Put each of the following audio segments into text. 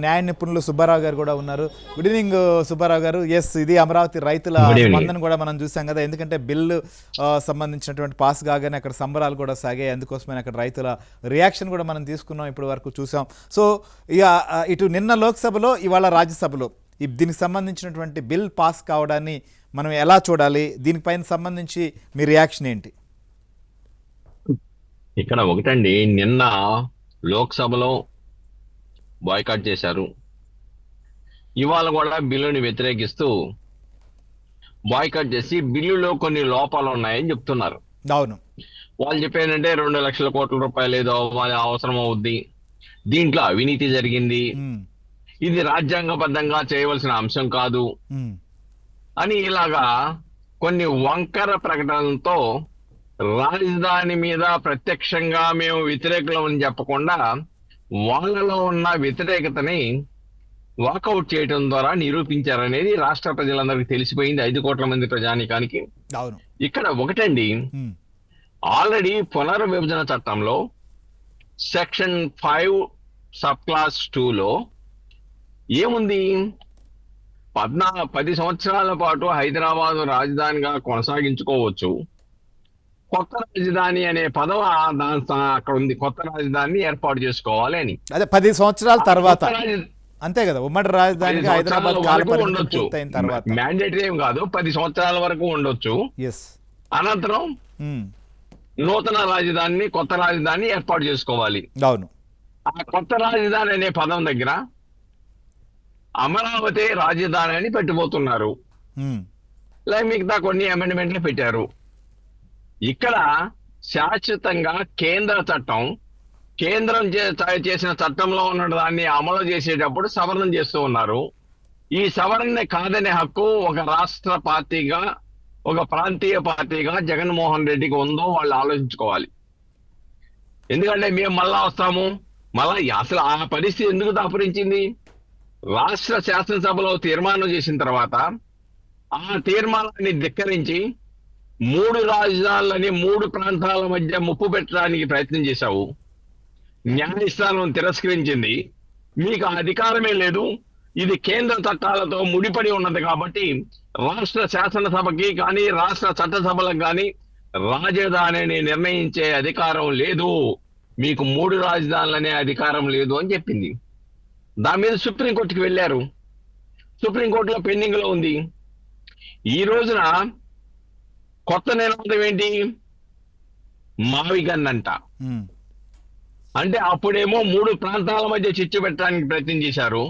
న్యాయ నిపుణులు సుబ్బారావు గారు కూడా ఉన్నారు. గుడ్ ఈవినింగ్ సుబ్బారావు గారు. ఎస్, ఇది అమరావతి రైతుల స్పందన కూడా మనం చూసాం కదా. ఎందుకంటే బిల్లు సంబంధించినటువంటి పాస్ కాగానే అక్కడ సంబరాలు కూడా సాగాయి. అందుకోసమే అక్కడ రైతుల రియాక్షన్ కూడా మనం తీసుకున్నాం, ఇప్పటి వరకు చూసాం. సో ఇక ఇటు నిన్న లోక్సభలో, ఇవాళ రాజ్యసభలో దీనికి సంబంధించినటువంటి బిల్ పాస్ కావడాన్ని మనం ఎలా చూడాలి? దీనిపైన సంబంధించి మీ రియాక్షన్ ఏంటి? ఇక్కడ ఒకటండి, నిన్న లోక్సభలో బాయ్కాట్ చేశారు. ఇవాళ కూడా బిల్లుని వ్యతిరేకిస్తూ బాయ్కాట్ చేసి బిల్లులో కొన్ని లోపాలు ఉన్నాయని చెప్తున్నారు. అవును, వాళ్ళు చెప్పేంటంటే 2 లక్షల కోట్ల రూపాయలు ఏదో అవసరం అవుద్ది, దీంట్లో అవినీతి జరిగింది, ఇది రాజ్యాంగబద్ధంగా చేయవలసిన అంశం కాదు అని ఇలాగా కొన్ని వంకర ప్రకటనలతో రాజధాని మీద ప్రత్యక్షంగా మేము వ్యతిరేకులమని చెప్పకుండా వాళ్ళలో ఉన్న వ్యతిరేకతని వాకౌట్ చేయడం ద్వారా నిరూపించారనేది రాష్ట్ర ప్రజలందరికీ తెలిసిపోయింది, 5 కోట్ల మంది ప్రజానీకానికి. ఇక్కడ ఒకటండి, ఆల్రెడీ పునర్విభజన చట్టంలో సెక్షన్ 5 సబ్ క్లాస్ 2లో ఏముంది? 10 సంవత్సరాల పాటు హైదరాబాద్ రాజధానిగా కొనసాగించుకోవచ్చు. కొత్త రాజధాని అనే పదం అక్కడ ఉంది, కొత్త రాజధానిని ఏర్పాటు చేసుకోవాలి అని. అదే 10 సంవత్సరాల తర్వాత, అంతే కదా, ఉమ్మడి రాజధానిగా హైదరాబాద్ ఉండొచ్చు. మ్యాండేటరీ ఏం కాదు, 10 సంవత్సరాల వరకు ఉండొచ్చు. అనంతరం నూతన రాజధానిని, కొత్త రాజధాని ఏర్పాటు చేసుకోవాలి. అవును. ఆ కొత్త రాజధాని అనే పదం దగ్గర అమరావతి రాజధాని అని పెట్టబోతున్నారు. మిగతా కొన్ని అమెండ్మెంట్లు పెట్టారు. ఇక్కడ శాశ్వతంగా కేంద్ర చట్టం, కేంద్రం చేసిన చట్టంలో ఉన్న దాన్ని అమలు చేసేటప్పుడు సవరణ చేస్తూ ఉన్నారు. ఈ సవరణ కాదనే హక్కు ఒక రాష్ట్ర పార్టీగా, ఒక ప్రాంతీయ పార్టీగా జగన్మోహన్ రెడ్డికి ఉందో వాళ్ళు ఆలోచించుకోవాలి. ఎందుకంటే మేము మళ్ళా వస్తాము, మళ్ళా అసలు ఆ పరిస్థితి ఎందుకు దాపురించింది? రాష్ట్ర శాసనసభలో తీర్మానం చేసిన తర్వాత ఆ తీర్మానాన్ని ధిక్కరించి 3 రాజధానులని 3 ప్రాంతాల మధ్య ముప్పు పెట్టడానికి ప్రయత్నం చేశావు. న్యాయస్థానం తిరస్కరించింది. మీకు ఆ అధికారమే లేదు, ఇది కేంద్ర చట్టాలతో ముడిపడి ఉన్నది కాబట్టి రాష్ట్ర శాసనసభకి కానీ రాష్ట్ర చట్టసభలకు కానీ రాజధానిని నిర్ణయించే అధికారం లేదు, మీకు 3 రాజధానులనే అధికారం లేదు అని చెప్పింది. దాని మీద సుప్రీంకోర్టుకి వెళ్ళారు. సుప్రీంకోర్టులో పెండింగ్ లో ఉంది. ఈ రోజున కొత్త నినాదం ఏంటి? మావిగన్ అంట. అంటే అప్పుడేమో 3 ప్రాంతాల మధ్య చిచ్చు పెట్టడానికి ప్రయత్నం చేశారు,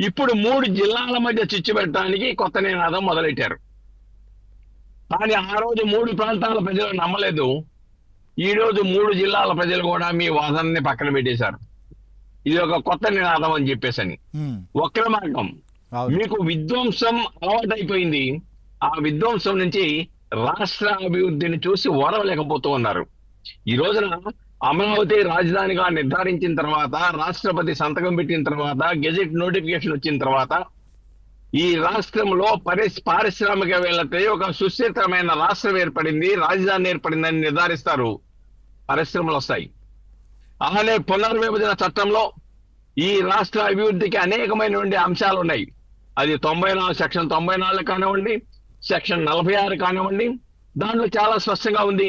ఇప్పుడు 3 జిల్లాల మధ్య చిచ్చు పెట్టడానికి కొత్త నినాదం మొదలెట్టారు. కానీ ఆ రోజు 3 ప్రాంతాల ప్రజలు నమ్మలేదు. ఈ రోజు 3 జిల్లాల ప్రజలు కూడా మీ వాదనని పక్కన పెట్టేశారు. ఇది ఒక కొత్త నినాదం అని చెప్పేసని. వక్ర మార్గం. మీకు విధ్వంసం అలవాటైపోయింది. ఆ విధ్వంసం నుంచి రాష్ట్ర అభివృద్ధిని చూసి ఓరవలేకపోతూ ఉన్నారు. ఈ రోజున అమరావతి రాజధానిగా నిర్ధారించిన తర్వాత, రాష్ట్రపతి సంతకం పెట్టిన తర్వాత, గెజెట్ నోటిఫికేషన్ వచ్చిన తర్వాత ఈ రాష్ట్రంలో పారిశ్రామికవేత్తలపై ఒక సుస్థిరమైన రాష్ట్రం ఏర్పడింది, రాజధాని ఏర్పడిందని నిర్ధారిస్తారు, పరిశ్రమలు వస్తాయి. అలానే పునర్విభజన చట్టంలో ఈ రాష్ట్ర అభివృద్ధికి అనేకమైనటువంటి అంశాలు ఉన్నాయి. అది సెక్షన్ 94 కానివ్వండి, సెక్షన్ 46 కానివ్వండి, దాంట్లో చాలా స్పష్టంగా ఉంది.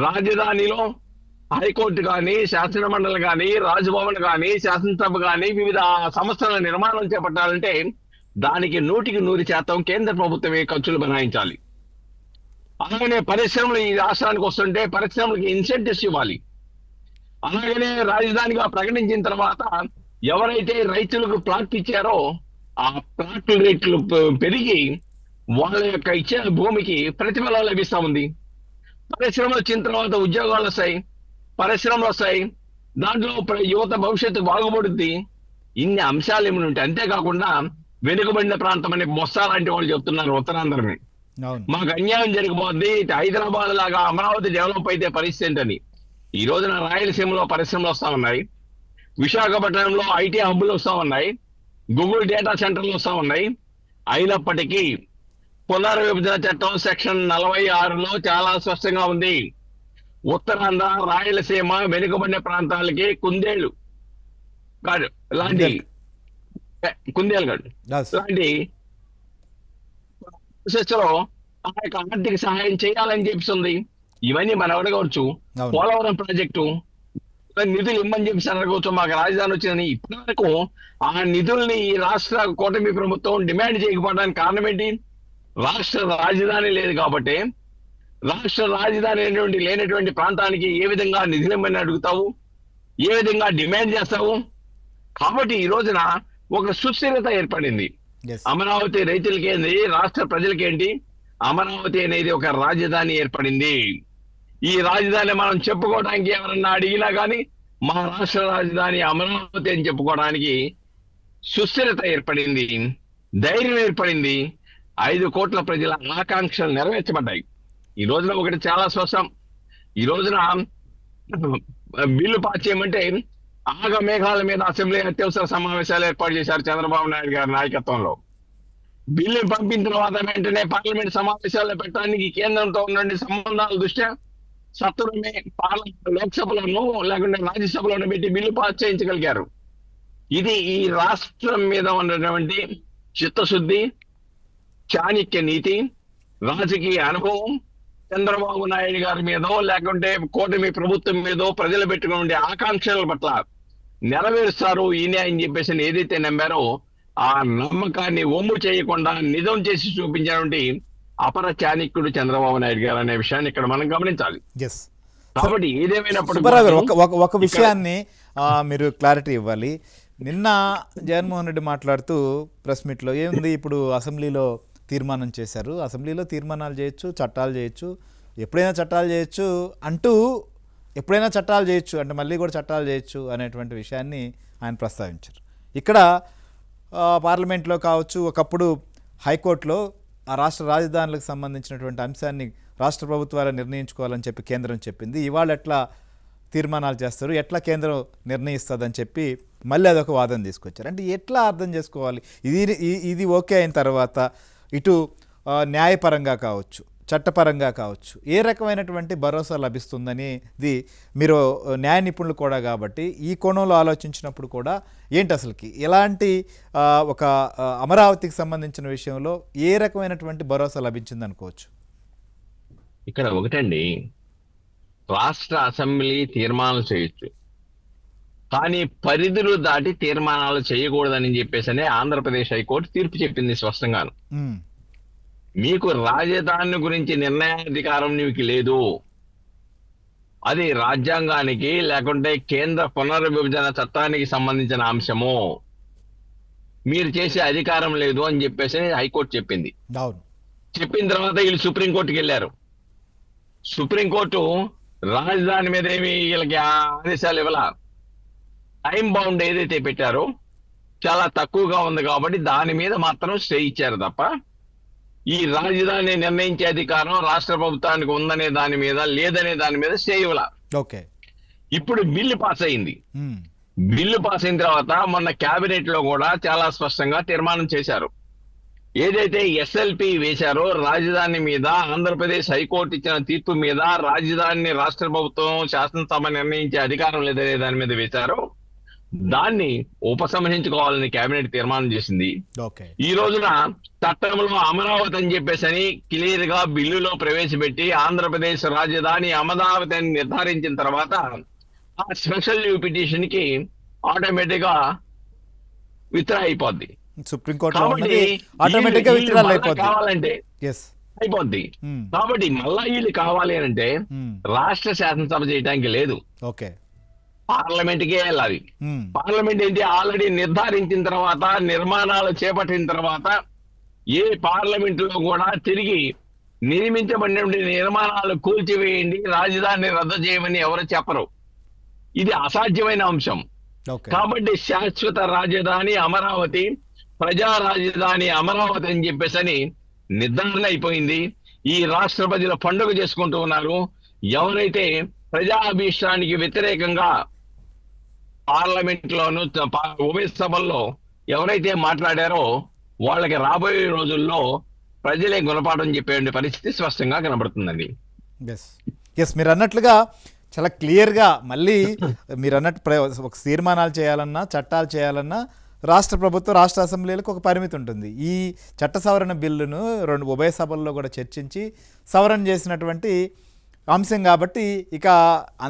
రాజధానిలో హైకోర్టు కానీ, శాసన మండలి కానీ, రాజ్భవన్ కానీ, శాసనసభ కానీ వివిధ సంస్థల నిర్మాణం చేపట్టాలంటే దానికి 100% కేంద్ర ప్రభుత్వమే ఖర్చులు బనాయించాలి. అలాగనే పరిశ్రమలు ఈ రాష్ట్రానికి వస్తుంటే పరిశ్రమలకు ఇన్సెంటివ్స్ ఇవ్వాలి. అలాగనే రాజధానిగా ప్రకటించిన తర్వాత ఎవరైతే రైతులకు ప్లాట్ ఇచ్చారో ఆ ప్లాట్ రేట్లు పెరిగి వాళ్ళ యొక్క ఇచ్చిన భూమికి ప్రతిఫలం లభిస్తా ఉంది. పరిశ్రమలు వచ్చిన తర్వాత ఉద్యోగాలు వస్తాయి, పరిశ్రమలు వస్తాయి, దాంట్లో యువత భవిష్యత్తు బాగుపడుద్ది. ఇన్ని అంశాలు ఏమి ఉంటాయి. అంతేకాకుండా వెనుకబడిన ప్రాంతం అనే బొత్స లాంటి వాళ్ళు చెప్తున్నారు ఉత్తరాంధ్రని, మాకు అన్యాయం జరిగిపోద్ది, హైదరాబాద్ లాగా అమరావతి డెవలప్ అయితే పరిస్థితి ఏంటని. ఈ రోజున రాయలసీమలో పరిశ్రమలు వస్తా ఉన్నాయి, విశాఖపట్నంలో ఐటీ హబ్బులు వస్తా ఉన్నాయి, గూగుల్ డేటా సెంటర్లు వస్తా ఉన్నాయి. అయినప్పటికీ పునర్విభజన చట్టం సెక్షన్ 46లో చాలా స్పష్టంగా ఉంది, ఉత్తరాంధ్ర, రాయలసీమ, వెనుకబడిన ప్రాంతాలకి కుందేళ్లు కాదు లాంటి కుందేలుగఢ్ Yes. లాంటి ప్రాసెస్లో ఆ యొక్క ఆర్థిక సహాయం చేయాలని చెప్పిస్తుంది. ఇవన్నీ మనం అడగవచ్చు. అవును. పోలవరం ప్రాజెక్టు నిధులు ఇమ్మని చెప్పి అడగవచ్చు. మాకు రాజధాని వచ్చిందని ఇప్పటి వరకు ఆ నిధుల్ని ఈ రాష్ట్ర కూటమి ప్రభుత్వం డిమాండ్ చేయకపోవడానికి కారణం ఏంటి? రాష్ట్ర రాజధాని లేదు కాబట్టి. రాష్ట్ర రాజధాని లేనటువంటి ప్రాంతానికి ఏ విధంగా నిధులు ఇమ్మని అడుగుతావు? ఏ విధంగా డిమాండ్ చేస్తావు? కాబట్టి ఈ రోజున ఒక సుస్థిరత ఏర్పడింది. Yes. అమరావతి రైతులకేంది, రాష్ట్ర ప్రజలకేంటి? అమరావతి అనేది ఒక రాజధాని ఏర్పడింది. ఈ రాజధాని మనం చెప్పుకోవడానికి ఎవరన్నా అడిగినా కానీ మా రాష్ట్ర రాజధాని అమరావతి అని చెప్పుకోవడానికి సుస్థిరత ఏర్పడింది, ధైర్యం ఏర్పడింది. 5 కోట్ల ప్రజల ఆకాంక్షలు నెరవేర్చబడ్డాయి. ఈ రోజున ఒకటి చాలా స్పష్టం. ఈ రోజున బిల్లు పాస్ చేయమంటే ఆగ మేఘాల మీద అసెంబ్లీ అత్యవసర సమావేశాలు ఏర్పాటు చేశారు చంద్రబాబు నాయుడు గారి నాయకత్వంలో. బిల్లు పంపిన తర్వాత వెంటనే పార్లమెంట్ సమావేశాల్లో పెట్టడానికి కేంద్రంతో ఉన్న సంబంధాల దృష్ట్యా సత్వరమే లోక్సభలోనూ లేకుంటే రాజ్యసభలోనూ పెట్టి బిల్లు పాస్ చేయించగలిగారు. ఇది ఈ రాష్ట్రం మీద ఉన్నటువంటి చిత్తశుద్ధి, చాణక్య నీతి, రాజకీయ అనుభవం, చంద్రబాబు నాయుడు గారి మీదో లేకుంటే కూటమి ప్రభుత్వం మీదో ప్రజలు పెట్టుకునే ఆకాంక్షల పట్ల నెరవేరుస్తారు ఈయన అని చెప్పేసి ఏదైతే నమ్మారో ఆ నమ్మకాన్ని ఒమ్ము చేయకుండా నిజం చేసి చూపించినటువంటి అపర చాణక్యుడు చంద్రబాబు నాయుడు గారు అనే విషయాన్ని ఇక్కడ మనం గమనించాలి. ఎస్. కాబట్టి ఏదేమైనప్పటికీ సుబ్బారావు గారు ఒక విషయాన్ని మీరు క్లారిటీ ఇవ్వాలి. నిన్న జగన్మోహన్ రెడ్డి మాట్లాడుతూ ప్రెస్ మీట్లో ఏముంది, ఇప్పుడు అసెంబ్లీలో తీర్మానం చేశారు, అసెంబ్లీలో తీర్మానాలు చేయొచ్చు, చట్టాలు చేయొచ్చు, ఎప్పుడైనా చట్టాలు చేయొచ్చు అంటూ, ఎప్పుడైనా చట్టాలు చేయొచ్చు అంటే మళ్ళీ కూడా చట్టాలు చేయొచ్చు అనేటువంటి విషయాన్ని ఆయన ప్రస్తావించారు. ఇక్కడ పార్లమెంట్లో కావచ్చు, ఒకప్పుడు హైకోర్టులో ఆ రాష్ట్ర రాజధానులకు సంబంధించినటువంటి అంశాన్ని రాష్ట్ర ప్రభుత్వాలు నిర్ణయించుకోవాలని చెప్పి కేంద్రం చెప్పింది. ఇవాళ ఎట్లా తీర్మానాలు చేస్తారు, ఎట్లా కేంద్రం నిర్ణయిస్తుందని చెప్పి మళ్ళీ అదొక వాదన తీసుకొచ్చారు. అంటే ఎట్లా అర్థం చేసుకోవాలి? ఇది ఓకే అయిన తర్వాత ఇటు న్యాయపరంగా కావచ్చు, చట్టపరంగా కావచ్చు, ఏ రకమైనటువంటి భరోసా లభిస్తుందనేది మీరు న్యాయ నిపుణులు కూడా కాబట్టి ఈ కోణంలో ఆలోచించినప్పుడు కూడా ఏంటి అసలుకి ఎలాంటి ఒక అమరావతికి సంబంధించిన విషయంలో ఏ రకమైనటువంటి భరోసా లభించింది అనుకోవచ్చు? ఇక్కడ ఒకటండి, రాష్ట్ర అసెంబ్లీ తీర్మానాలు చేయొచ్చు, కానీ పరిధులు దాటి తీర్మానాలు చేయకూడదని చెప్పేసి ఆంధ్రప్రదేశ్ హైకోర్టు తీర్పు చెప్పింది స్పష్టంగాను. మీకు రాజధాని గురించి నిర్ణయాధికారం నీకు లేదు, అది రాజ్యాంగానికి లేకుంటే కేంద్ర పునర్విభజన చట్టానికి సంబంధించిన అంశము, మీరు చేసే అధికారం లేదు అని చెప్పేసి హైకోర్టు చెప్పింది. చెప్పిన తర్వాత వీళ్ళు సుప్రీంకోర్టుకి వెళ్ళారు. సుప్రీంకోర్టు రాజధాని మీద ఏమి వీళ్ళకి ఆదేశాలు ఇవ్వాల, టైం బౌండ్ ఏదైతే పెట్టారో చాలా తక్కువగా ఉంది కాబట్టి దాని మీద మాత్రం స్టే ఇచ్చారు తప్ప ఈ రాజధాని నిర్ణయించే అధికారం రాష్ట్ర ప్రభుత్వానికి ఉందనే దాని మీద లేదనే దాని మీద స్టే ఇవ్వాల. ఓకే. ఇప్పుడు బిల్లు పాస్ అయింది. బిల్లు పాస్ అయిన తర్వాత మొన్న కేబినెట్ లో కూడా చాలా స్పష్టంగా తీర్మానం చేశారు. ఏదైతే ఎస్ఎల్పి వేశారో రాజధాని మీద, ఆంధ్రప్రదేశ్ హైకోర్టు ఇచ్చిన తీర్పు మీద రాజధానిని రాష్ట్ర ప్రభుత్వం శాసనసభ నిర్ణయించే అధికారం లేదనే దాని మీద వేశారో దాన్ని ఉపసంహరించుకోవాలని కేబినెట్ తీర్మానం చేసింది. ఈ రోజున చట్టంలో అమరావతి అని చెప్పేసి క్లియర్ గా బిల్లులో ప్రవేశపెట్టి ఆంధ్రప్రదేశ్ రాజధాని అమరావతి అని నిర్ధారించిన తర్వాత ఆ స్పెషల్ లీవ్ పిటిషన్ కి ఆటోమేటిక్ గా విత్డ్రా అయిపోద్ది. కావాలంటే అయిపోద్ది. కాబట్టి మళ్ళా వీళ్ళు కావాలి అంటే రాష్ట్ర శాసనసభ చేయడానికి లేదు, పార్లమెంట్కే వెళ్ళాలి. పార్లమెంట్ ఏంటి, ఆల్రెడీ నిర్ధారించిన తర్వాత నిర్మాణాలు చేపట్టిన తర్వాత ఏ పార్లమెంట్ లో కూడా తిరిగి నిర్మించబడిన నిర్మాణాలు కూల్చివేయండి, రాజధానిని రద్దు చేయమని ఎవరు చెప్పరు. ఇది అసాధ్యమైన అంశం. కాబట్టి శాశ్వత రాజధాని అమరావతి, ప్రజా రాజధాని అమరావతి అని చెప్పేసి నిర్ధారణ అయిపోయింది. ఈ రాష్ట్ర ప్రజలు పండుగ చేసుకుంటూ ఉన్నారు. ఎవరైతే ప్రజాభీష్టానికి వ్యతిరేకంగా పార్లమెంట్ లోను ఉభయ సభల్లో ఎవరైతే మాట్లాడారో వాళ్ళకి రాబోయే రోజుల్లో ప్రజలే గుణపాఠం చెప్పే పరిస్థితి స్పష్టంగా కనబడుతుందండి. మీరు అన్నట్లుగా చాలా క్లియర్గా మళ్ళీ మీరు అన్నట్టు ఒక తీర్మానాలు చేయాలన్నా, చట్టాలు చేయాలన్నా రాష్ట్ర ప్రభుత్వం రాష్ట్ర అసెంబ్లీలకు ఒక పరిమితి ఉంటుంది. ఈ చట్ట సవరణ బిల్లును ఉభయ సభల్లో కూడా చర్చించి సవరణ చేసినటువంటి అంశం కాబట్టి ఇక